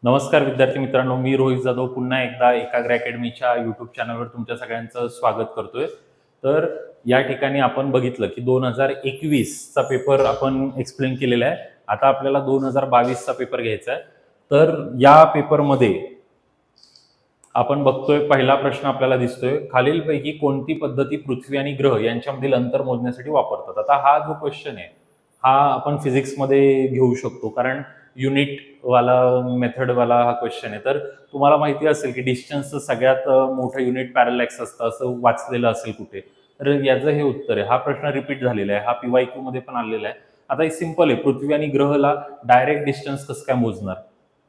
नमस्कार विद्यार्थी मित्रांनो, मी रोहित जाधव पुन्हा एकदा एकाग्र अकॅडमीच्या यूट्यूब चॅनलवर तुमच्या सगळ्यांचं स्वागत करतोय. तर या ठिकाणी आपण बघितलं की 2021चा पेपर आपण एक्सप्लेन केलेला आहे. आता आपल्याला 2022चा पेपर घ्यायचा आहे. तर या पेपरमध्ये आपण बघतोय पहिला प्रश्न आपल्याला दिसतोय, खालीलपैकी कोणती पद्धती पृथ्वी आणि ग्रह यांच्यामधील अंतर मोजण्यासाठी वापरतात. आता हा जो क्वेश्चन आहे हा आपण फिजिक्समध्ये घेऊ शकतो, कारण युनिट वाला मेथडवाला हा क्वेश्चन आहे. तर तुम्हाला माहिती असेल की डिस्टन्सचं सगळ्यात मोठं युनिट पॅरलॅक्स असतं असं वाचलेलं असेल कुठे. तर याचं हे उत्तर आहे. हा प्रश्न रिपीट झालेला आहे, हा PYQ मध्ये पण आलेला आहे. आता हे सिंपल आहे, पृथ्वी आणि ग्रहला डायरेक्ट डिस्टन्स कसं काय मोजणार.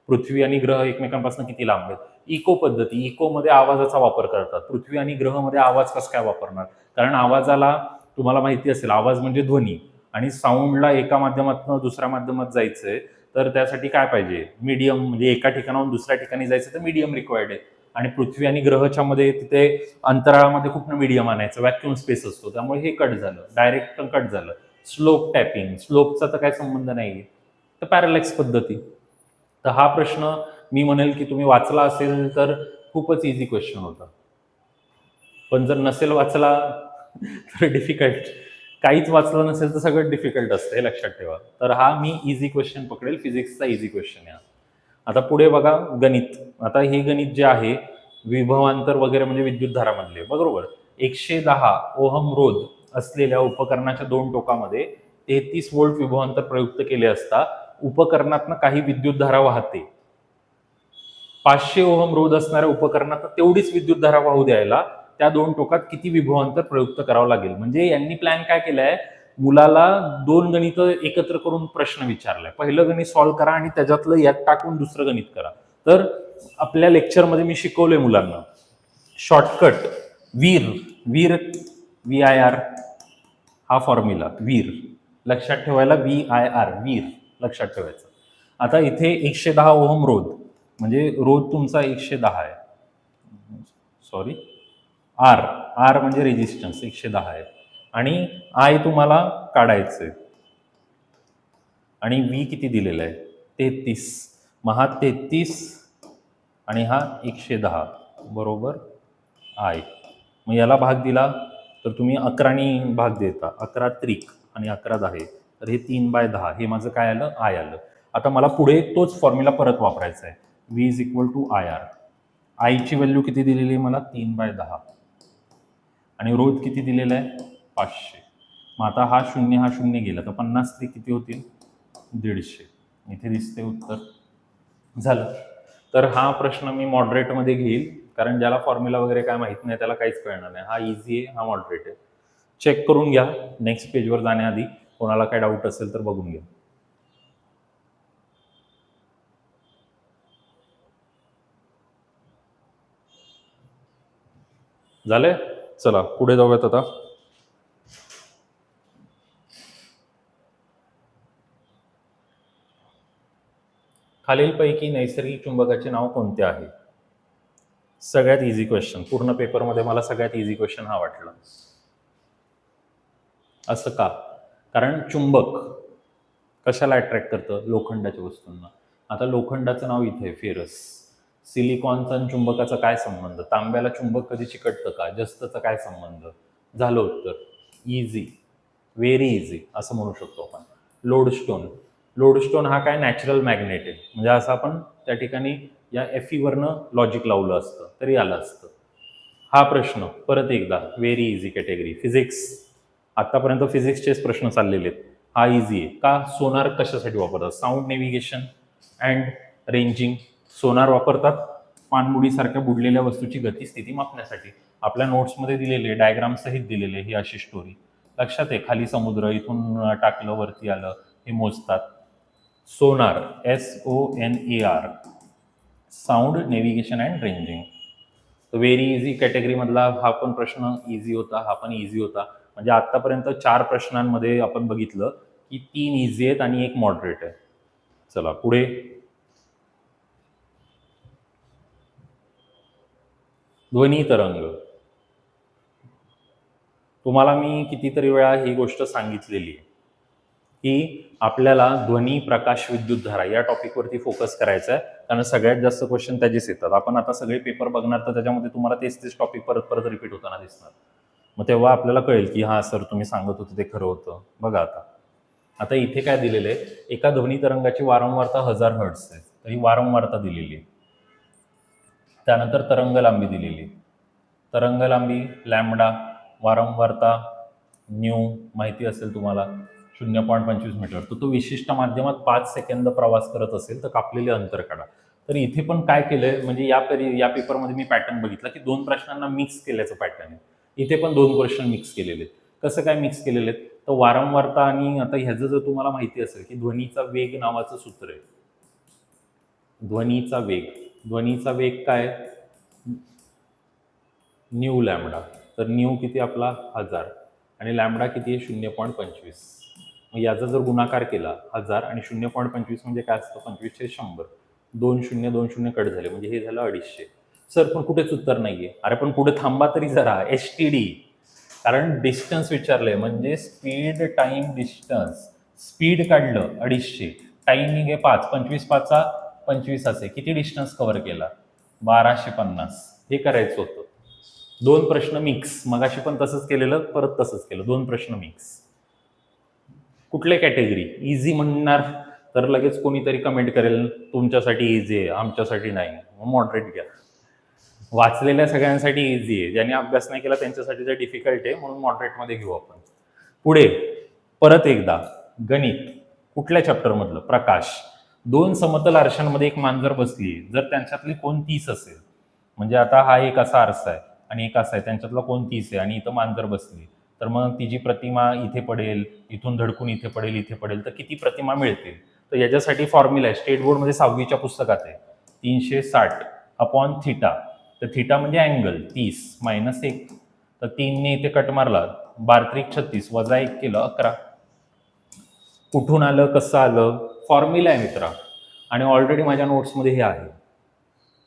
पृथ्वी आणि ग्रह एकमेकांपासून किती लांब आहेत. इको पद्धती, इकोमध्ये आवाजाचा वापर करतात. पृथ्वी आणि ग्रहमध्ये आवाज कसं काय वापरणार, कारण आवाजाला तुम्हाला माहिती असेल आवाज म्हणजे ध्वनी, आणि साऊंडला एका माध्यमातून दुसऱ्या माध्यमात जायचंय तर त्यासाठी काय पाहिजे, मीडियम. म्हणजे एका ठिकाणाहून दुसऱ्या ठिकाणी जायचं तर मीडियम रिक्वायर्ड आहे. आणि पृथ्वी आणि ग्रहच्या मध्ये तिथे अंतराळामध्ये खूप मीडियम आणायचं, व्हॅक्युम स्पेस असतो, त्यामुळे हे कट झालं, डायरेक्ट कट झालं. स्लोप टॅपिंग, स्लोपचा तर काय संबंध नाहीये. तर पॅरलॅक्स पद्धती. तर हा प्रश्न मी म्हणेल की तुम्ही वाचला असेल तर खूपच इझी क्वेश्चन होता, पण जर नसेल वाचला तर डिफिकल्ट. काहीच वाचलं नसेल तर सगळं डिफिकल्ट असतं, हे लक्षात ठेवा. तर हा मी इझी क्वेश्चन पकडेल, फिजिक्सचा इझी क्वेश्चन आहे. आता पुढे बघा गणित. आता हे गणित जे आहे विभवांतर वगैरे म्हणजे विद्युतधारामधले, बरोबर. 110 ओहम रोध असलेल्या उपकरणाच्या दोन टोकामध्ये 33 व्होल्ट विभवांतर प्रयुक्त केले असता उपकरणातनं काही विद्युतधारा वाहते. 500 ओहम रोध असणाऱ्या उपकरणात तेवढीच विद्युतधारा वाहू द्यायला त्या दोन टोकात किती विभवांतर प्रयुक्त करावं लागेल. म्हणजे यांनी प्लॅन काय केलाय, मुलाला दोन गणित एकत्र करून प्रश्न विचारलाय. पहिलं गणित सॉल्व्ह करा आणि त्याच्यातलं यात टाकून दुसरं गणित करा. तर आपल्या लेक्चरमध्ये मी शिकवलंय मुलांना शॉर्टकट. वीर, वीर, VIR हा फॉर्म्युला वीर लक्षात ठेवायला, VIR वीर लक्षात ठेवायचं. आता इथे 110 ओहम रोध, म्हणजे रोध तुमचा 110 आहे, सॉरी, आर, आर म्हणजे रेजिस्टन्स 110 आहे, आणि आय तुम्हाला काढायचंय. आणि व्ही किती दिलेला आहे, 33. मग हा 33 आणि हा 110 बरोबर आय. मग याला भाग दिला तर तुम्ही 11 भाग देता, 11 त्रिक आणि 11 10, तर हे 3/10, हे माझं काय आलं, आय आलं. आता मला पुढे तोच फॉर्म्युला परत वापरायचा आहे. V is equal to IR. आयची व्हॅल्यू किती दिलेली आहे मला, 3/10, आणि रोध किती दिलेला आहे, 500. मग आता हा शून्य गेला तर 50 त्रिक किती होतील, 150. इथे दिसते उत्तर. झालं. तर हा प्रश्न मी मॉडरेटमध्ये घेईल, कारण ज्याला फॉर्म्युला वगैरे काय माहित नाही त्याला काहीच कळणार नाही. हा इझी आहे, हा मॉडरेट आहे. चेक करून घ्या नेक्स्ट पेजवर जाण्याआधी, कोणाला काय डाऊट असेल तर बघून घ्या. झाले. चला पुढे जाऊयात आता. खालीलपैकी नैसर्गिक चुंबकाचे नाव कोणते आहे. सगळ्यात इझी क्वेश्चन पूर्ण पेपरमध्ये, मला सगळ्यात इझी क्वेश्चन हा वाटला. असं का, कारण चुंबक कशाला अट्रॅक्ट करतं, लोखंडाच्या वस्तूंना. आता लोखंडाचं नाव इथे फेरस. सिलिकॉनचा आणि चुंबकाचा काय संबंध, तांब्याला चुंबक कधी चिकटतं का, जस्तचा काय संबंध. झालं उत्तर. इझी, व्हेरी इझी असं म्हणू शकतो आपण. लोडस्टोन, लोडस्टोन हा काय नॅचरल मॅग्नेट आहे, म्हणजे असं आपण त्या ठिकाणी या FE वरनं लॉजिक लावलं असतं तरी आलं असतं. हा प्रश्न परत एकदा व्हेरी इझी कॅटेगरी फिजिक्स. आतापर्यंत फिजिक्सचेच प्रश्न चाललेले आहेत. हा इझी आहे का, सोनार कशासाठी वापरतात, साऊंड नेव्हिगेशन अँड रेंजिंग. सोनार वापरतात पाणबुडीसारख्या बुडलेल्या वस्तूची गती स्थिती मापण्यासाठी. आपल्या नोट्समध्ये दिलेले डायग्राम सहित दिलेले ही अशी स्टोरी लक्षात आहे. खाली समुद्र, इथून टाकलं वरती आलं, हे मोजतात. सोनार, SONAR, sound navigation and ranging. Very easy category मधला हा पण प्रश्न इझी होता, हा पण इझी होता. म्हणजे आतापर्यंत 4 प्रश्नांमध्ये आपण बघितलं की 3 इझी आहेत आणि एक मॉडरेट आहे. चला पुढे. ध्वनी तरंग. तुम्हाला मी कितीतरी वेळा ही गोष्ट सांगितलेली आहे की आपल्याला ध्वनी प्रकाश विद्युतधारा या टॉपिकवरती फोकस करायचा आहे, कारण सगळ्यात जास्त क्वेश्चन त्याचेच येतात. आपण आता सगळे पेपर बघणार तर त्याच्यामध्ये तुम्हाला तेच टॉपिक परत परत रिपीट होताना दिसणार. मग तेव्हा आपल्याला कळेल की हा सर तुम्ही सांगत होते ते खरं होतं. बघा आता इथे काय दिलेलं आहे, एका ध्वनी तरंगाची वारंवारता 1000 हर्ट्झ आहे, तर ही वारंवारता दिलेली आहे. त्यानंतर तरंग लांबी दिलेली आहे. तरंग लांबी लॅम्बडा, वारंवारता न्यू माहिती असेल तुम्हाला 0.25 मीटर. तर तो विशिष्ट माध्यमात 5 सेकंद प्रवास करत असेल तर कापलेले अंतर काढा. तर इथे पण काय केलंय, म्हणजे या पेपरमध्ये मी पॅटर्न बघितला की 2 प्रश्नांना मिक्स केल्याचं पॅटर्न आहे. इथे पण 2 क्वेश्चन मिक्स केलेले आहेत. कसं काय मिक्स केलेले आहेत, तर वारंवारता आणि आता ह्याचं जर तुम्हाला माहिती असेल की ध्वनीचा वेग नावाचं सूत्र आहे. ध्वनीचा वेग काय, न्यू लॅम्बडा. तर न्यू किती आपला 1000 आणि लॅम्बडा किती आहे 0.25. मग याचा जर गुणाकार केला 1000 आणि 0.25 म्हणजे काय असतं, 25 चे 100, 2 0 कट झाले, म्हणजे हे झालं 250. सर पण कुठेच उत्तर नाहीये. अरे पण पुढे थांबा तरी जरा, STD, कारण डिस्टन्स विचारलंय, म्हणजे स्पीड टाइम डिस्टन्स. स्पीड काढलं 250, टाइमिंग आहे 5, 25 5 25 असे, किती डिस्टन्स कव्हर केला 1250. हे करायचं होतं. 2 प्रश्न मिक्स, मगाशी पण तसंच केलेलं, परत तसंच केलं, 2 प्रश्न मिक्स. कुठल्या कॅटेगरी इझी म्हणणार तर लगेच कोणीतरी कमेंट करेल तुमच्यासाठी इझी आहे, आमच्यासाठी नाही. मॉडरेट घ्या. वाचलेल्या सगळ्यांसाठी इझी आहे, ज्यांनी अभ्यास नाही केला त्यांच्यासाठी तर डिफिकल्ट आहे, म्हणून मॉडरेटमध्ये घेऊ आपण. पुढे परत एकदा गणित. कुठल्या चॅप्टर मधलं, प्रकाश. 2 समतल आरशांमध्ये एक मांजर बसली, जर त्यांच्यातली कोण 30 असेल, म्हणजे आता हा एक असा आरसा आहे आणि एक असा आहे, त्यांच्यातला कोण 30 आहे आणि इथं मांजर बसली, तर मग तिची प्रतिमा इथे पडेल, इथून धडकून इथे पडेल, इथे पडेल, तर किती प्रतिमा मिळतील. तर याच्यासाठी फॉर्म्युला आहे, स्टेट बोर्डमध्ये 6वीच्या पुस्तकात आहे, 360 अपॉन थिटा. तर थिटा म्हणजे अँगल, 30 मायनस 1, तर 3ने इथे कट मारला, 12 36 वजा 1 केलं 11. कुठून आलं, कसं आलं, फॉर्म्युला आहे मित्रा. आणि ऑलरेडी माझ्या नोट्समध्ये हे आहे.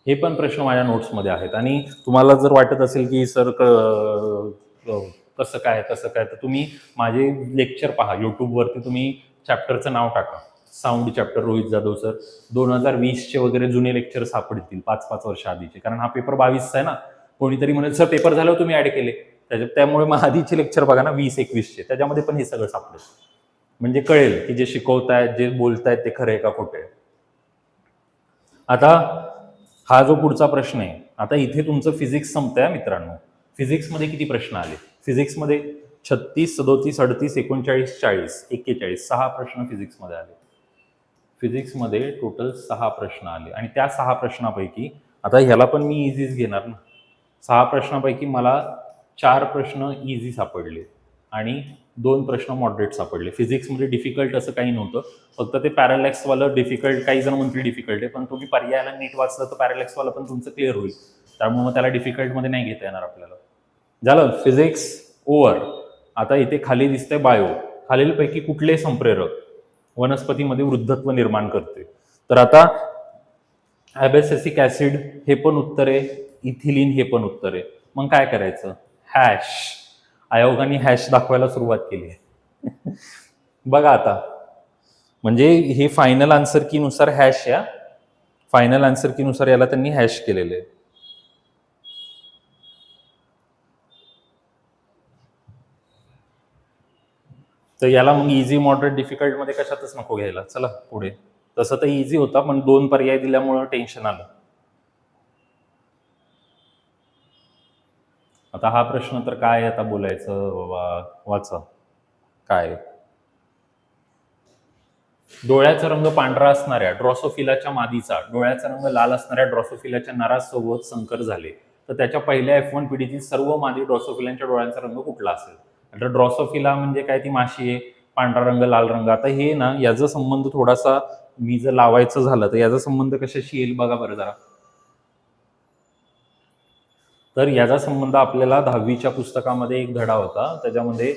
हे पण प्रश्न माझ्या नोट्समध्ये आहेत. आणि तुम्हाला जर वाटत असेल की सर कसं काय तर तुम्ही माझे लेक्चर पहा यूट्यूबवरती. तुम्ही चॅप्टरचं नाव टाका, sound chapter Rohit Jadhav sir, 2020चे वगैरे जुने लेक्चर सापडतील, 5-5 वर्ष आधीचे, कारण हा पेपर 22चा आहे ना. कोणीतरी म्हणेल सर पेपर झाल्यावर तुम्ही ऍड केले, त्यामुळे मग आधीचे लेक्चर बघा ना, 20-21चे, त्याच्यामध्ये पण हे सगळं सापडेल. म्हणजे कळेल की जे शिकवतायत, जे बोलतायत ते खरं आहे का खोटं आहे. आता हा जो पुढचा प्रश्न आहे, आता इथे तुमचं फिजिक्स संपतंय मित्रांनो. फिजिक्समध्ये किती प्रश्न आले, फिजिक्समध्ये 36, 37, 38, 39, 40, 41, 6 प्रश्न फिजिक्समध्ये आले. फिजिक्समध्ये टोटल 6 प्रश्न आले आणि त्या 6 प्रश्नापैकी आता ह्याला पण मी इझीच घेणार ना. 6 प्रश्नापैकी मला 4 प्रश्न इझी सापडले आणि 2 प्रश्न मॉडरेट सापडले. फिजिक्समध्ये डिफिकल्ट असं काही नव्हतं, फक्त ते पॅरालॅक्सवालं डिफिकल्ट, काही जण म्हणतील डिफिकल्ट आहे, पण तुम्ही पर्यायाला नीट वाचलं तर पॅरालॅक्सवालं पण तुमचं क्लिअर होईल. त्यामुळे मग त्याला डिफिकल्टमध्ये नाही घेता येणार आपल्याला. झालं फिजिक्स ओव्हर. आता इथे खाली दिसतंय बायो. खालीलपैकी कुठले संप्रेरक वनस्पतीमध्ये वृद्धत्व निर्माण करते, तर आता ॲबॅसिक ऍसिड हे पण उत्तर आहे, इथिलीन हे पण उत्तर आहे. मग काय करायचं, हॅश. आयोगाने हॅश दाखवायला सुरुवात केली आहे. बघा आता, म्हणजे हे फायनल आन्सर की नुसार हॅश, या फायनल आन्सर की नुसार याला त्यांनी हॅश केलेले आहे. तर याला मग इझी मॉडरेट डिफिकल्ट मध्ये कशातच नको घ्यायला. चला पुढे. तसं तर इझी होता, पण 2 पर्याय दिल्यामुळं टेन्शन आलं. आता हा प्रश्न तर काय आता बोलायचं, वाचा काय. डोळ्याचा रंग पांढरा असणाऱ्या ड्रॉसोफिलाच्या मादीचा डोळ्याचा रंग लाल असणाऱ्या ड्रॉसोफिलाच्या नरासोबत संकर झाले, तर त्याच्या पहिल्या F1 पिढीतील सर्व मादी ड्रॉसोफिलांच्या डोळ्यांचा रंग कुठला असेल. आता ड्रॉसोफिला म्हणजे काय, ती माशी आहे, पांढरा रंग लाल रंग. आता हे ना, याचा संबंध थोडासा मी जर लावायचं झालं तर याचा संबंध कशाशी येईल बघा बरं जरा. तर याचा संबंध आपल्याला 10वीच्या पुस्तकामध्ये एक धडा होता, त्याच्यामध्ये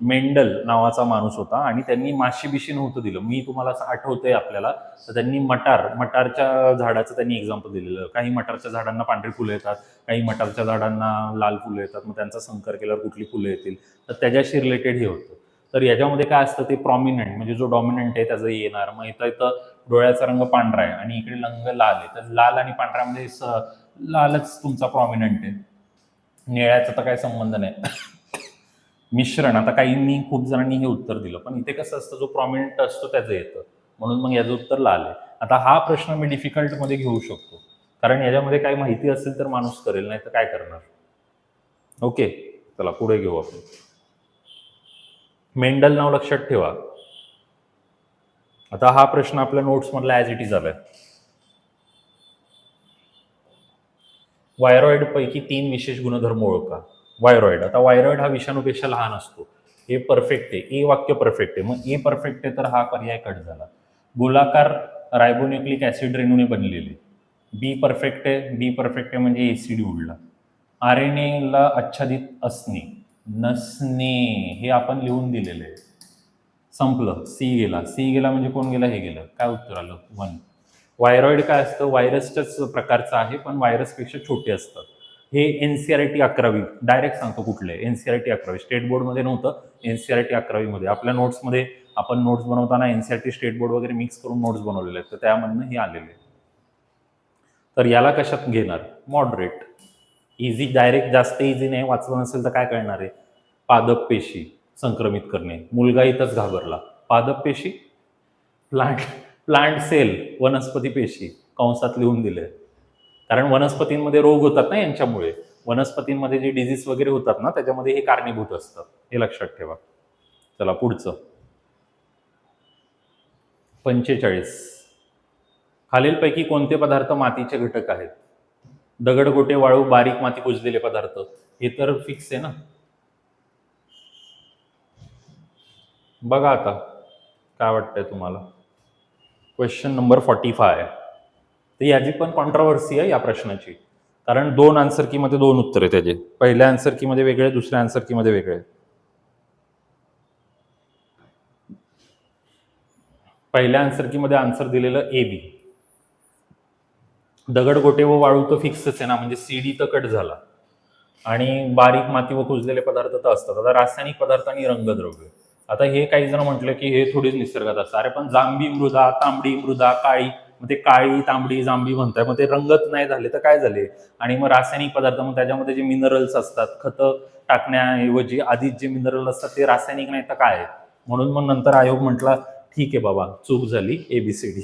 मेंडल नावाचा माणूस होता आणि त्यांनी माशी बिशी नव्हतं दिलं. मी तुम्हाला असं आठवतंय आपल्याला, तर त्यांनी मटारच्या झाडाचं त्यांनी एक्झाम्पल दिलेलं. काही मटारच्या झाडांना पांढरी फुलं येतात, काही मटारच्या झाडांना लाल फुलं येतात, मग त्यांचा संकर केल्यावर कुठली फुलं येतील, तर त्याच्याशी रिलेटेड हे होतं. तर याच्यामध्ये काय असतं ते प्रॉमिनंट म्हणजे जो डॉमिनंट आहे त्याचं येणार. मग इथं डोळ्याचा रंग पांढरा आहे आणि इकडे रंग लाल आहे, तर लाल आणि पांढऱ्यामध्ये लालच तुमचा प्रॉमिनंट आहे. निळ्याचा तर काही संबंध नाही. मिश्रण, आता काहींनी खूप जणांनी हे उत्तर दिलं, पण इथे कसं असतं जो प्रॉमिनंट असतो त्याचं येतं, म्हणून मग याचं उत्तर लाल आहे. आता हा प्रश्न मी डिफिकल्ट मध्ये घेऊ शकतो, कारण याच्यामध्ये काही माहिती असेल तर माणूस करेल, नाही तर काय करणार. ओके, चला पुढे घेऊ आपण. मेंडल नाव लक्षात ठेवा. आता हा प्रश्न आपल्या नोट्स मधला ऍज इट इज आलाय. व्हायरॉइड पैकी 3 विशेष गुणधर्म ओळखा. व्हायरॉइड, आता व्हायरॉइड हा विषाणूपेक्षा लहान असतो. हे परफेक्ट आहे, ए वाक्य परफेक्ट आहे, मग ए परफेक्ट आहे तर हा पर्याय कट झाला. गोलाकार रायबोन्युक्लिक ऍसिड रेणूने बनलेले. बी परफेक्ट आहे, बी परफेक्ट आहे म्हणजे एसिडी उडला. RNA ला आच्छादित असणे, नसणे हे आपण लिहून दिलेलं आहे. संपलं, सी गेला. सी गेला म्हणजे कोण गेला, हे गेलं. काय उत्तर आलं, 1. व्हायरॉइड काय असतं, व्हायरसच्याच प्रकारचं आहे, पण व्हायरसपेक्षा छोटे असतात. हे NCERT 11वी, डायरेक्ट सांगतो कुठले, NCERT 11वी, स्टेट बोर्डमध्ये नव्हतं, NCERT 11वी मध्ये. आपल्या नोट्समध्ये आपण नोट्स बनवताना NCERT स्टेट बोर्ड वगैरे मिक्स करून नोट्स बनवलेले आहेत, तर त्यामधनं हे आलेले. तर याला कशात घेणार, मॉडरेट. इझी, डायरेक्ट जास्त इझी नाही, वाचलं नसेल तर काय कळणार आहे. पादप पेशी संक्रमित करणे, मुलगा इथंच घाबरला. पादप पेशी, प्लांट प्लांट सेल, वनस्पती पेशी कंसात लिहून दिले, कारण वनस्पतींमध्ये रोग होतात ना यांच्यामुळे. वनस्पतींमध्ये जे डिझीज वगैरे होतात ना त्याच्यामध्ये हे कारणीभूत असतात, हे लक्षात ठेवा. चला पुढचं. 45. खालीलपैकी कोणते पदार्थ मातीचे घटक आहेत. दगड, गोटे, वाळू, बारीक माती, कुजलेले पदार्थ. हे तर फिक्स आहे ना. बघा आता काय वाटतंय तुम्हाला. Question number 45. तर याची पण कॉन्ट्रोवर्सी आहे या प्रश्नाची, कारण 2 आन्सर की मध्ये 2 उत्तर आहे त्याचे. पहिल्या आन्सर की मध्ये वेगळे, दुसऱ्या आन्सर की मध्ये वेगळे. पहिल्या आन्सर की मध्ये आन्सर दिलेलं AB. दगड, गोटे व वाळू तर फिक्सच आहे ना, म्हणजे CD तर कट झाला. आणि बारीक माती व कुजलेले पदार्थ तर असतात. आता रासायनिक पदार्थ आणि रंगद्रव्य, आता हे काही जण म्हटलं की हे थोडीच निसर्गात असतं. अरे पण जांभी मृदा, तांबडी मृदा, काळी, मग ते काळी, तांबडी, जांभी म्हणताय, मग ते रंगत नाही झाले तर काय झाले. आणि मग रासायनिक पदार्थ, मग त्याच्यामध्ये जे मिनरल्स असतात, खतं टाकण्याऐवजी आधीच जे मिनरल असतात ते रासायनिक नाही तर काय. म्हणून मग नंतर आयोग म्हटला ठीक आहे बाबा, चूक झाली, ABCD.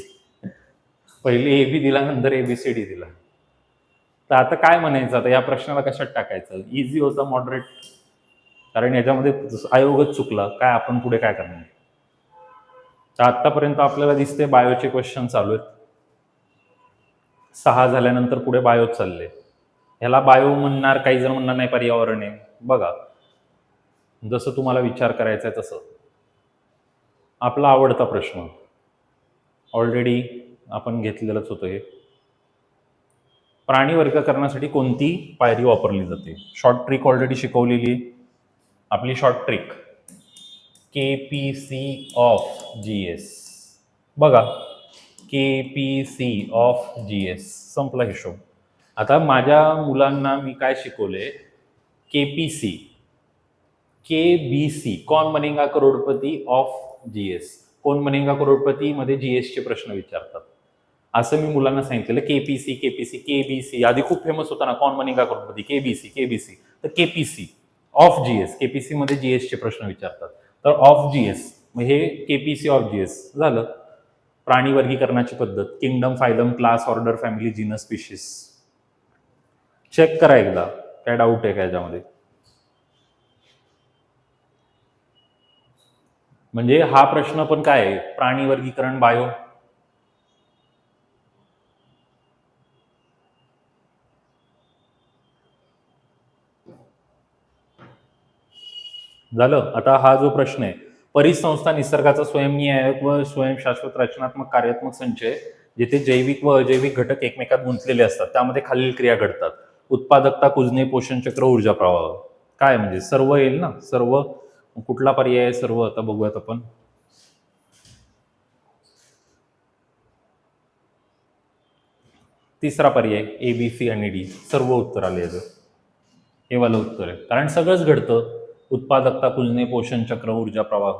पहिले AB दिला, नंतर ABCD दिला. तर आता काय म्हणायचं, आता या प्रश्नाला कशात टाकायचं. इझी होतं, मॉडरेट, कारण याच्यामध्ये आयोगच चुकला, काय आपण पुढे काय करणार. तर आतापर्यंत आपल्याला दिसते बायोचे क्वेश्चन चालू आहेत. 6 झाल्यानंतर पुढे बायो चालले. ह्याला बायो म्हणणार, काही जण म्हणणार नाही पर्यावरण आहे. बघा, जसं तुम्हाला विचार करायचा आहे तसं. आपला आवडता प्रश्न, ऑलरेडी आपण घेतलेलंच होतं हे. प्राणी वर्गीकरणासाठी कोणती पायरी वापरली जाते. शॉर्ट ट्रिक ऑलरेडी शिकवलेली. आपली short trick KPC of GS. बघा, KPC ऑफ GS, संपला हिशोब. आता माझ्या मुलांना मी काय शिकवले, KPC, KBC, कौन बनेगा करोडपती ऑफ GS. कोण बनेगा करोडपती मध्ये GS चे प्रश्न विचारतात, असं मी मुलांना सांगितलेलं. KPC, KBC आधी खूप फेमस होता ना, कौन बनेगा करोडपती, KBC. तर KPC ऑफ GS, KPC मध्ये GS चे प्रश्न विचारतात, तर ऑफ GS मग हे KPC ऑफ GS झालं. प्राणी वर्गीकरणाची पद्धत, kingdom, phylum, class, order, family, genus, species. Check करा एकदा, काय डाऊट आहे का याच्यामध्ये. म्हणजे हा प्रश्न पण काय आहे, प्राणी वर्गीकरण, बायो. झालं. आता हा जो प्रश्न आहे, परिसंस्था निसर्गाचा स्वयंनियायक व स्वयंशाश्वत रचनात्मक कार्यात्मक संच आहे, जिथे जैविक व अजैविक घटक एकमेकात गुंतलेले असतात. त्यामध्ये खालील क्रिया घडतात. उत्पादकता, कुजणे, पोषण चक्र, ऊर्जा प्रवाह. काय म्हणजे सर्व येईल ना, सर्व. कुठला पर्याय आहे सर्व, आता बघूयात आपण. तिसरा पर्याय ABC आणि D, सर्व उत्तर आले याचं. हे वाला उत्तर आहे, कारण सगळंच घडतं. उत्पादकता, कुजणे, पोषण चक्र, ऊर्जा प्रवाह.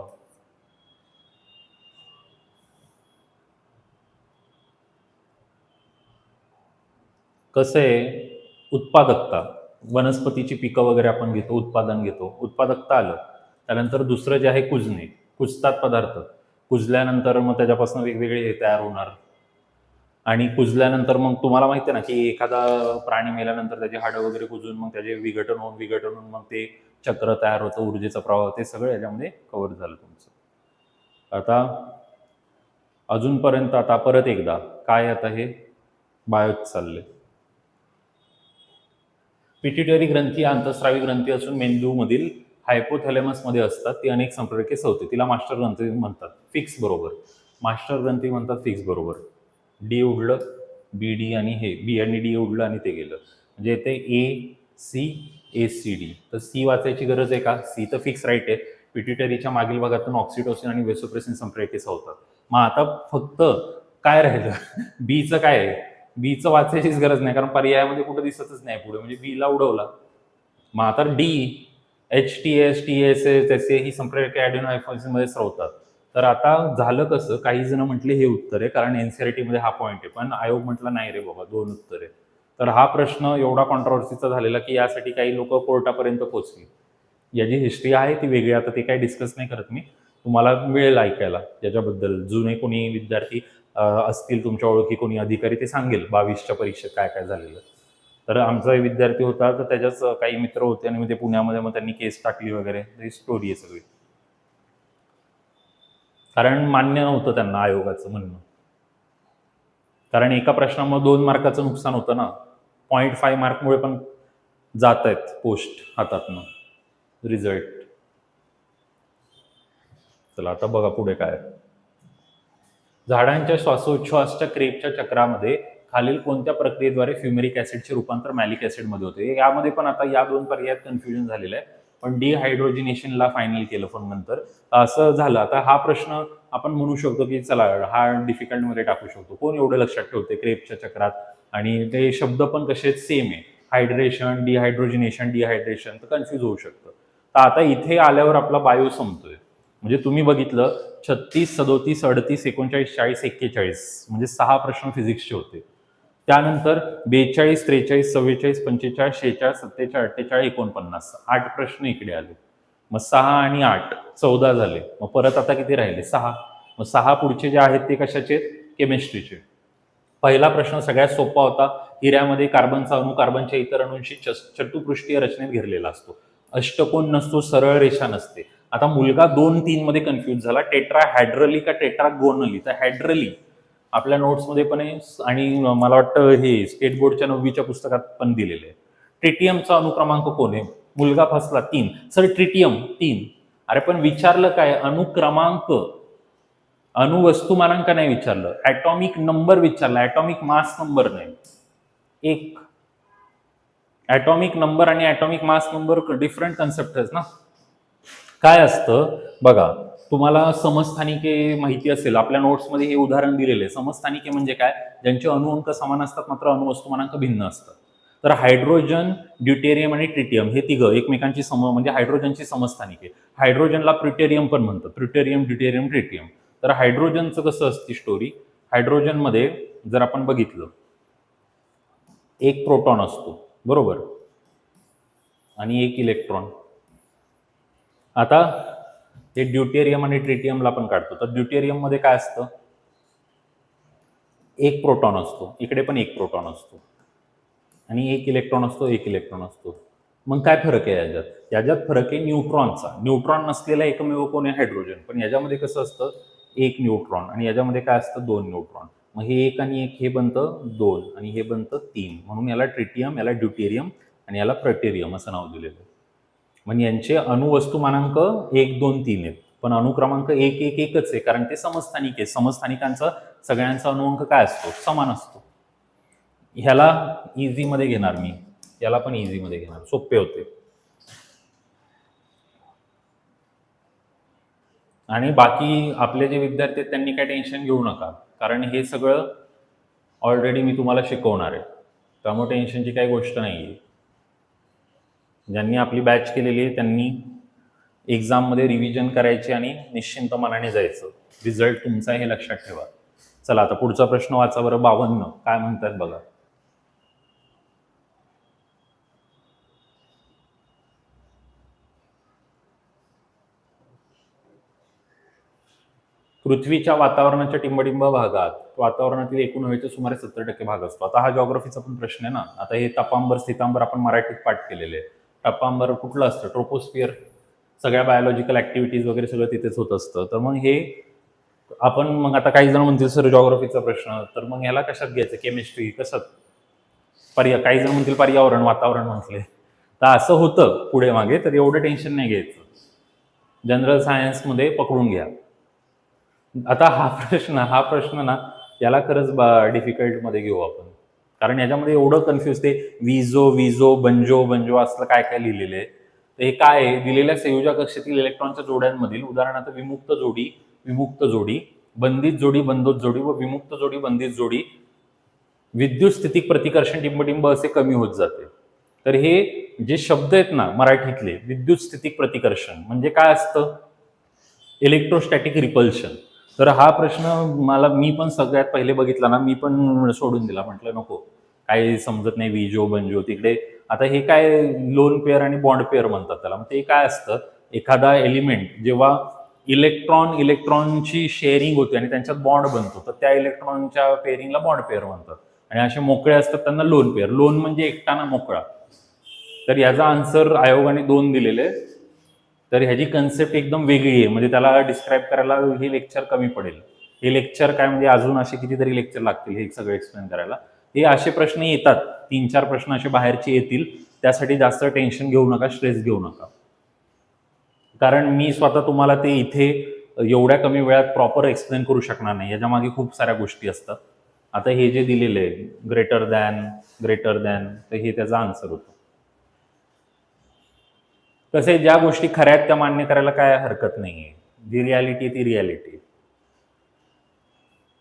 कसं आहे, उत्पादकता, वनस्पतीची पिकं वगैरे आपण घेतो, उत्पादन घेतो, उत्पादकता आलं. त्यानंतर दुसरं जे आहे कुजणे, कुजतात पदार्थ. कुजल्यानंतर मग त्याच्यापासून वेगवेगळे हे तयार होणार. आणि कुजल्यानंतर मग तुम्हाला माहिती आहे ना, की एखादा प्राणी मेल्यानंतर त्याची हाडं वगैरे कुजून मग त्याचे विघटन होऊन मग ते चक्र तयार होतं, ऊर्जेचा प्रवाह, ते सगळं याच्यामध्ये कव्हर झालं तुमचं. आता अजूनपर्यंत आता परत एकदा काय, आता हे बायोच चालले. पिट्युटरी ग्रंथी अंतस्रावी ग्रंथी असून मेंदूमधील हायपोथॅलेमसमध्ये असतात. ती अनेक संप्रेरके सवते. तिला मास्टर ग्रंथी म्हणतात. फिक्स बरोबर. मास्टर ग्रंथी म्हणतात, फिक्स बरोबर. डी उडलं, बी डी आणि हे बी आणि डी उडलं आणि ते गेलं. म्हणजे येते ए सी, ए सी डी. तर सी वाचायची गरज आहे का? सी तर फिक्स राईट आहे. पिट्युटरीच्या मागील भागातून ऑक्सिटोसिन आणि वेसोप्रेसिन संप्रेरके सवतात. मग आता फक्त काय राहिलं? बीचं काय आहे? बीचं वाचायचीच गरज नाही, कारण पर्यायामध्ये कुठं दिसतच नाही पुढे, म्हणजे बीला उडवला. मग आता D, H T S, T S S, S A ही संप्रेरके ॲडिनो हायपोथॅलेमसमध्ये स्रवतात. तर आता झालं कसं, काही जण म्हटले हे उत्तर आहे कारण एनसीईआरटी मध्ये हा पॉईंट आहे, पण आयोग म्हटला नाही रे बाबा, 2 उत्तर आहे. तर हा प्रश्न एवढा कॉन्ट्रोवर्सीचा झालेला की यासाठी काही लोक कोर्टापर्यंत पोहोचली. याची हिस्ट्री आहे ती वेगळी, आता ते काही डिस्कस नाही करत मी. तुम्हाला मिळेल ऐकायला याच्याबद्दल. जुने कोणी विद्यार्थी असतील तुमच्या ओळखी, कोणी अधिकारी, ते सांगेल 22च्या परीक्षेत काय काय झालेलं. तर आमचा विद्यार्थी होता, तर त्याच्याच काही मित्र होते आणि ते पुण्यामध्ये, मग त्यांनी केस टाकली वगैरे, ही स्टोरी आहे सगळी. कारण मान्य नव्हतं त्यांना आयोगाचं म्हणणं. कारण एका प्रश्नामुळे 2 मार्काचं नुकसान होतं ना. 0.5 मार्कमुळे पण जात आहेत पोस्ट हातातनं, रिझल्ट. चला आता बघा पुढे काय. झाडांच्या श्वासोच्छ्वासच्या क्रेपच्या चक्रामध्ये खालील कोणत्या प्रक्रियेद्वारे फ्युमेरिक ऍसिडचे रूपांतर मॅलिक ऍसिडमध्ये होते? यामध्ये पण आता या 2 पर्यायात कन्फ्युजन झालेलं आहे, पण डिहायड्रोजिनेशनला फायनल केलं पण नंतर असं झालं. आता हा प्रश्न आपण म्हणू शकतो की चला हा डिफिकल्ट मध्ये टाकू शकतो. कोण एवढं लक्षात ठेवते क्रेपच्या चक्रात? आणि ते शब्द पण कसे सेम आहे, हायड्रेशन, डिहायड्रोजिनेशन, डिहायड्रेशन, तर कन्फ्यूज होऊ शकतं. तर आता इथे आल्यावर आपला बायो संपतोय. म्हणजे तुम्ही बघितलं 36, 37, 38, 39, 40, 41 म्हणजे 6 प्रश्न फिजिक्सचे होते. त्यानंतर 42, 43, 44, 45, 46, 47, 48, 49 8 प्रश्न इकडे आले. मग 6 आणि 8 14 झाले. मग परत आता किती राहिले? 6. मग 6 पुढचे जे आहेत ते कशाचे? केमिस्ट्रीचे. पहिला प्रश्न सगळ्यात सोपा होता. हिऱ्यामध्ये कार्बनचा अणू कार्बनच्या इतर अणूंशी चतुपृष्ठीय रचनेत घेरलेला असतो. अष्टकोन नसतो, सरळ रेषा नसते. आता मुलगा 2-3 मध्ये कन्फ्यूज झाला. टेट्राहायड्रली का टेट्रागोनली? तर हायड्रली आपल्या नोट्समध्ये पण आहे आणि मला वाटतं हे स्टेट बोर्डच्या 9वीच्या पुस्तकात पण दिलेले आहे. ट्रिटियमचा अनुक्रमांक कोण आहे? मुलगा फसला 3. Sir tritium 3. अरे पण विचारलं काय? अनुक्रमांक. अणुवस्तुमानांक नाही विचारलं, ॲटॉमिक नंबर विचारला, ॲटॉमिक मास नंबर नाही. एक ॲटॉमिक नंबर आणि atomic mass number different concept आहेत ना. काय असतं बघा, तुम्हाला समस्थानिके माहिती असेल, आपल्या नोट्समध्ये हे उदाहरण दिलेले आहे. समस्थानिके म्हणजे काय? ज्यांचे अणुअंक समान असतात मात्र अणुवस्तुमानांक भिन्न असतात. तर हायड्रोजन, ड्यूटेरियम आणि ट्रिटियम हे तिघं एकमेकांची म्हणजे हायड्रोजनची समस्थानिके. हायड्रोजनला प्रिटेरियम पण म्हणतात. प्रिटेरियम, ड्यूटेरियम, ट्रिटियम. तर हायड्रोजनचं कसं असते स्टोरी? हायड्रोजनमध्ये जर आपण बघितलं, एक प्रोटॉन असतो बरोबर, आणि एक इलेक्ट्रॉन. आता हे ड्यूटेरियम आणि ट्रिटियमला पण काढतो. तर ड्यूटेरियम मध्ये काय असतं? एक प्रोटॉन असतो, इकडे पण एक प्रोटॉन असतो, आणि एक इलेक्ट्रॉन असतो, एक इलेक्ट्रॉन असतो. मग काय फरक आहे याच्यात? याच्यात फरक आहे न्यूट्रॉनचा. न्यूट्रॉन नसलेला एकमेव कोण आहे? हायड्रोजन. पण याच्यामध्ये कसं असतं? एक न्यूट्रॉन, आणि याच्यामध्ये काय असतं? 2 न्यूट्रॉन. मग हे एक आणि एक, हे बनतं 2 आणि हे बनतं 3. म्हणून याला ट्रिटियम, याला ड्यूटेरियम आणि याला प्रटेरियम असं नाव दिलेलं आहे. म्हणजे यांचे अणुवस्तुमानांक 1, 2, 3 आहेत, पण अणुक्रमांक 1, 1, 1च आहे, कारण ते समस्थानिक आहे. समस्थानिकांचा सगळ्यांचा अणुअंक काय असतो? समान असतो. ह्याला इझी मध्ये घेणार मी, याला पण इझी मध्ये घेणार, सोपे होते. आणि बाकी आपले जे विद्यार्थी आहेत त्यांनी काय टेन्शन घेऊ नका, कारण हे सगळं ऑलरेडी मी तुम्हाला शिकवणार आहे, त्यामुळे टेन्शनची काही गोष्ट नाही आहे. ज्यांनी आपली बॅच केलेली आहे त्यांनी एक्झाममध्ये रिव्हिजन करायची आणि निश्चिंत मनाने जायचं. रिझल्ट तुमचा हे लक्षात ठेवा. चला आता पुढचा प्रश्न वाचा बरं. 52 काय म्हणतात बघा. पृथ्वीच्या वातावरणाच्या टिंबटिंब भागात वातावरणातील एकूण हवेचा सुमारे 70% भाग असतो. आता हा जॉग्रफीचा पण प्रश्न आहे ना. आता हे तपांबर स्थितांबर आपण मराठीत पाठ केलेले आहे. तपांबर कुठलं असतं? ट्रोपोस्फिअर. सगळ्या बायोलॉजिकल ऍक्टिव्हिटीज वगैरे सगळं तिथेच होत असतं. तर मग हे आपण मग आता काही जण म्हणतील सर जॉग्रफीचा प्रश्न, तर मग ह्याला कशात घ्यायचं? केमिस्ट्री कशात? काही जण म्हणतील पर्यावरण वातावरण म्हटले. तर असं होतं पुढे मागे, तर एवढं टेन्शन नाही घ्यायचं. जनरल सायन्समध्ये पकडून घ्या. आता हा प्रश्न ना याला खरंच डिफिकल्ट मध्ये घेऊ आपण, कारण याच्यामध्ये एवढं कन्फ्युज ते विजो बंजो असलं काय काय लिहिलेलं आहे. तर हे काय आहे? दिलेल्या संयोजक कक्षेतील इलेक्ट्रॉनच्या जोड्यांमधील उदाहरणार्थ विमुक्त जोडी, बंधित जोडी, बंधोत जोडी व विमुक्त जोडी, बंधित जोडी विद्युत स्थितिक प्रतिकर्षण टिंबटिंब असे कमी होत जाते. तर हे जे शब्द आहेत ना मराठीतले, विद्युत स्थितिक प्रतिकर्षण म्हणजे काय असतं? Electrostatic repulsion. तर हा प्रश्न मी पण सगळ्यात पहिले बघितला ना, मी पण सोडून दिला. म्हटलं नको, काही समजत नाही विजो बंजो तिकडे. आता हे काय लोन पेअर आणि बॉन्ड पेअर म्हणतात त्याला. मग ते काय असतं? एखादा एलिमेंट जेव्हा इलेक्ट्रॉनची शेअरिंग होते आणि त्यांच्यात बॉन्ड बनतो, तर त्या इलेक्ट्रॉनच्या पेअरिंगला बॉन्ड पेअर म्हणतात. आणि असे मोकळे असतात त्यांना लोन पेअर. लोन म्हणजे एकटाना मोकळा. तर याचा आन्सर आयोगाने 2 दिलेले. तर ह्याची कन्सेप्ट एकदम वेगळी आहे. म्हणजे त्याला डिस्क्राईब करायला हे लेक्चर कमी पडेल. हे लेक्चर काय म्हणजे अजून असे कितीतरी लेक्चर लागतील हे सगळं एक्सप्लेन करायला. हे असे प्रश्न येतात, 3-4 प्रश्न असे बाहेरचे येतील. त्यासाठी जास्त टेन्शन घेऊ नका, स्ट्रेस घेऊ नका. कारण मी स्वतः तुम्हाला ते इथे एवढ्या कमी वेळात प्रॉपर एक्सप्लेन करू शकणार नाही. याच्या मागे खूप साऱ्या गोष्टी असतात. आता हे जे दिलेले आहे ग्रेटर दॅन, तर हे त्याचा आन्सर होतो. तसे ज्या गोष्टी खऱ्या आहेत त्या मान्य करायला काय हरकत नाहीये. जी रियालिटी ती रियालिटी.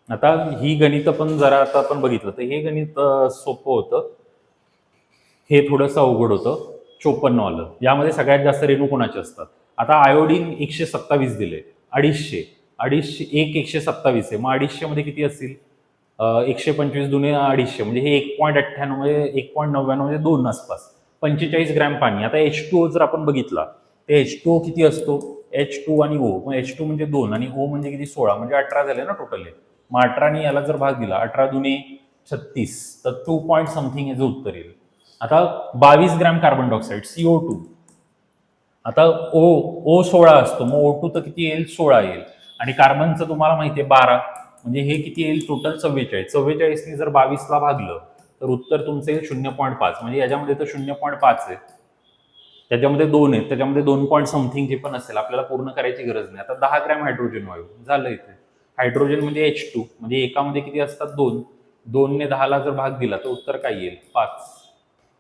आता ही गणित पण जरा आता आपण बघितलं तर हे गणित सोपं होतं. हे थोडंसं अवघड होतं. 54 वालं. यामध्ये सगळ्यात जास्त रेणू कोणाचे असतात? आता आयोडीन 127 दिले. 250 एक 127 आहे. मग 250 मध्ये किती असतील? 125 दुने 250 म्हणजे हे 1.98 म्हणजे 1.99 म्हणजे 2 आसपास. 45 ग्रॅम पाणी. आता H2O जर आपण बघितला तर H2O किती असतो? H2 आणि O. मग H2 म्हणजे 2 आणि O म्हणजे किती? 16 म्हणजे 18 झाले ना टोटल. मग 18 याला जर भाग दिला, 18 दुने 36, तर 2 पॉईंट समथिंग याचं उत्तर येईल. आता 22 ग्रॅम कार्बन डायऑक्साईड CO2. आता O 16 असतो, मग O2 तर किती येईल? 16 येईल. आणि कार्बनचं तुम्हाला माहिती आहे 12, म्हणजे हे किती येईल? टोटल 44. 44ने जर 22ला भागलं तर उत्तर तुमचं येईल 0.5. म्हणजे याच्यामध्ये तर 0.5 आहे. त्याच्यामध्ये 2 आहेत, त्याच्यामध्ये 2 पॉईंट समथिंग जे पण असेल आपल्याला पूर्ण करायची गरज नाही. आता 10 ग्रॅम हायड्रोजन वायू झालं इथे. हायड्रोजन म्हणजे H2 म्हणजे एकामध्ये किती असतात? 2. 2ने 10ला जर भाग दिला तर उत्तर काय येईल? 5.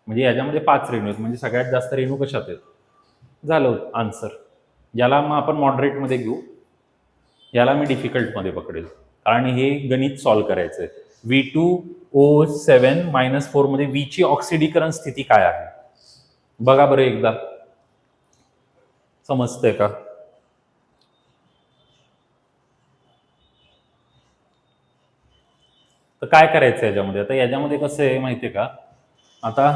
म्हणजे याच्यामध्ये 5 रेणू आहेत. म्हणजे सगळ्यात जास्त रेणू कशात आहेत? झालं आन्सर. याला मग आपण मॉडरेटमध्ये घेऊ, याला मी डिफिकल्टमध्ये पकडेल, कारण हे गणित सॉल्व्ह करायचं आहे. V2O7-4 मध्ये V ची ऑक्सिडीकरण स्थिती काय आहे? बघा बरं एकदा, समजतंय का? तर काय करायचं याच्यामध्ये? आता याच्यामध्ये कसं आहे माहितीये का? आता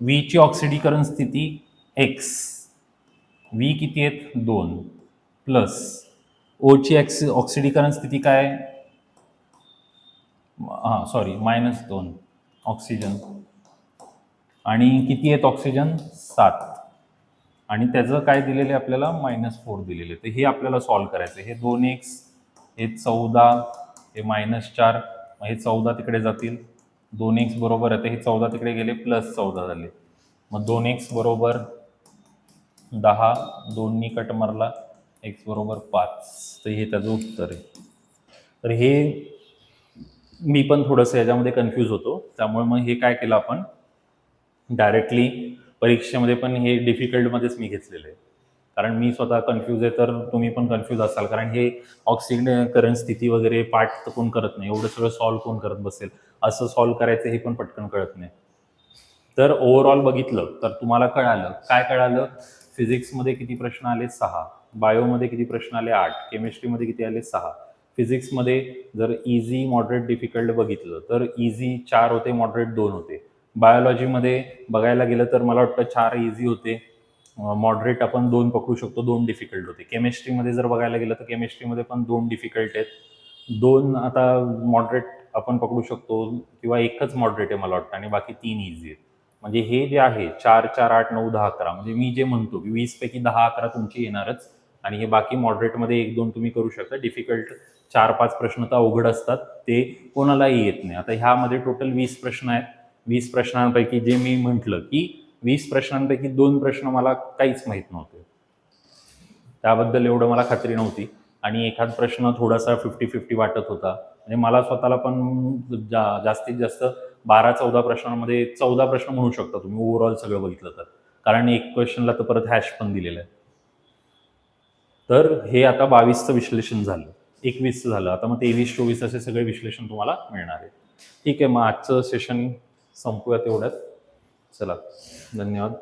V ची ऑक्सिडीकरण स्थिती X, V किती आहेत? 2 प्लस O ची ऑक्सिडीकरण स्थिती काय? -2 ऑक्सिजन. आणि किती आहेत ऑक्सिजन? 7. आणि त्याचं काय दिलेलं आहे आपल्याला? -4 दिलेले. तर हे आपल्याला सॉल्व्ह करायचं. हे 2x, हे 14, हे -4, हे 14 तिकडे जातील. 2x बरोबर आहे, तर हे 14 तिकडे गेले, +14 झाले. मग 2x बरोबर 10, 2नी कट मारला, x बरोबर 5. तर हे त्याचं उत्तर आहे. तर हे मी पण थोडंसं याच्यामध्ये कन्फ्यूज होतो, त्यामुळे मग हे काय केलं आपण डायरेक्टली परीक्षेमध्ये पण हे डिफिकल्टमध्येच मी घेतलेलं आहे. कारण मी स्वतः कन्फ्यूज आहे, तर तुम्ही पण कन्फ्यूज असाल, कारण हे ऑक्सिडीकरण स्थिती वगैरे पाठ तर कोण करत नाही. एवढं सगळं सॉल्व्ह कोण करत बसेल? असं सॉल्व्ह करायचं हे पण पटकन कळत नाही. तर ओव्हरऑल बघितलं तर तुम्हाला कळालं काय? कळालं फिजिक्समध्ये किती प्रश्न आले 6, बायोमध्ये किती प्रश्न आले 8, केमिस्ट्रीमध्ये किती आले 6. फिजिक्समध्ये जर इझी मॉडरेट डिफिकल्ट बघितलं तर इझी 4 होते, मॉडरेट 2 होते. बायोलॉजीमध्ये बघायला गेलं तर मला वाटतं 4 इझी होते, मॉडरेट आपण 2 पकडू शकतो, 2 डिफिकल्ट होते. केमिस्ट्रीमध्ये जर बघायला गेलं तर केमिस्ट्रीमध्ये पण 2 डिफिकल्ट आहेत, 2 आता मॉडरेट आपण पकडू शकतो किंवा एकच मॉडरेट आहे मला वाटतं आणि बाकी 3 इझी आहेत. म्हणजे हे जे आहे 4, 4, 8, 9, 10, 11 म्हणजे मी जे म्हणतो की 20 पैकी 10, 11 तुमची येणारच आणि हे बाकी मॉडरेटमध्ये 1-2 तुम्ही करू शकता. डिफिकल्ट 4-5 प्रश्न तर अवघड असतात, ते कोणालाही येत नाही. आता ह्यामध्ये टोटल 20 प्रश्न आहेत. 20 प्रश्नांपैकी जे मी म्हटलं की 20 प्रश्नांपैकी 2 प्रश्न मला काहीच माहीत नव्हते, त्याबद्दल एवढं मला खात्री नव्हती आणि एखाद प्रश्न थोडासा 50-50 वाटत होता. म्हणजे मला स्वतःला पण जास्तीत जास्त 12-14 प्रश्नांमध्ये 14 प्रश्न म्हणू शकता तुम्ही ओव्हरऑल सगळं बघितलं तर, कारण एक क्वेश्चनला तर परत हॅश पण दिलेलं आहे. तर हे आता 22चं विश्लेषण झालं, 21चं झालं, आता मग 23-24 असे सगळे विश्लेषण तुम्हाला मिळणार आहे. ठीक आहे, मग आजचं सेशन संपूया तेवढ्यात. चला, धन्यवाद.